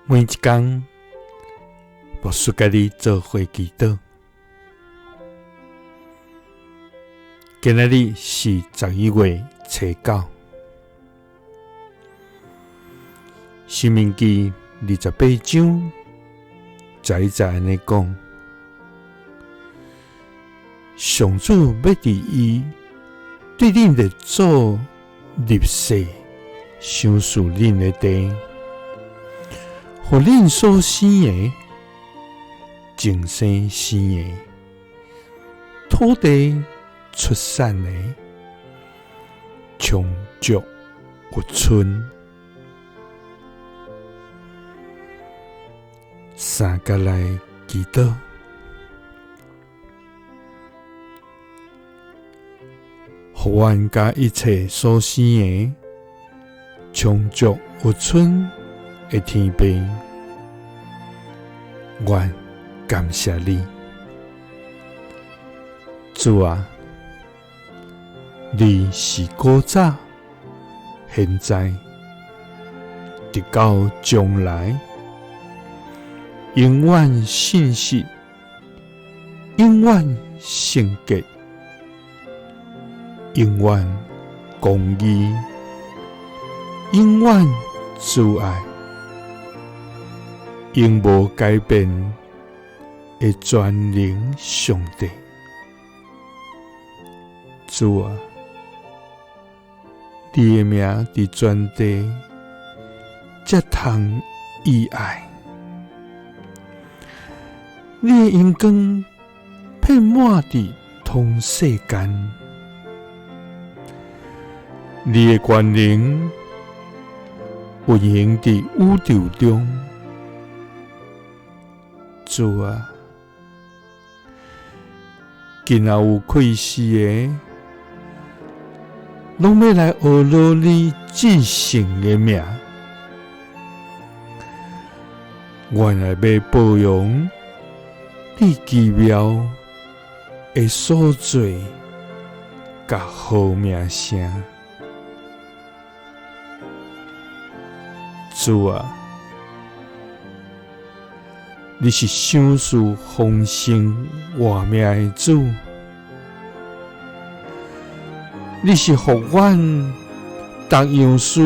每一天，牧师甲你做伙祈祷。今仔日是11月初9，申命記28章在安尼讲，上主要伫伊对恁的祖立誓，赏赐恁的地，互恁所生的、净生生的、土地出产的、充足有存。三甲来祈祷，互阮甲一切所生的充足有存的天父，阮感谢你，主啊！你是古早、现在，直到将来，永远信实，永远圣洁，永远公义，永远慈爱，永无改变的全能上帝。主啊！你的名伫全地才通意爱，你的阳光遍满伫通世间，你的权能运行伫宇宙中。主啊，今仔有愧视的，拢要来学习你至圣的名，原来要保养你奇妙的所做，甲好名声。主啊，你是赏赐丰盛活命的主。你是互阮逐样事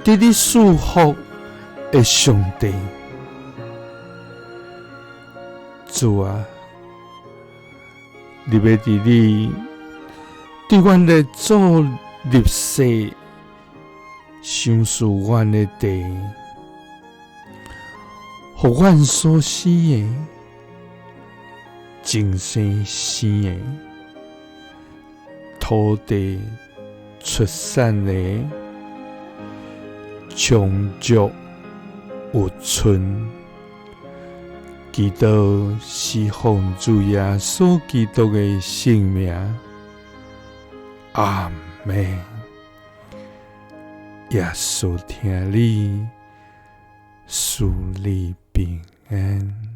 伫你赐福的上帝，主啊！你要伫你对阮的祖立誓，赏赐阮的地，互阮所生的、净生生的。土地出产的充足有存，祈祷是奉主耶稣基督的圣名，阿们。耶稣听你，赐你平安。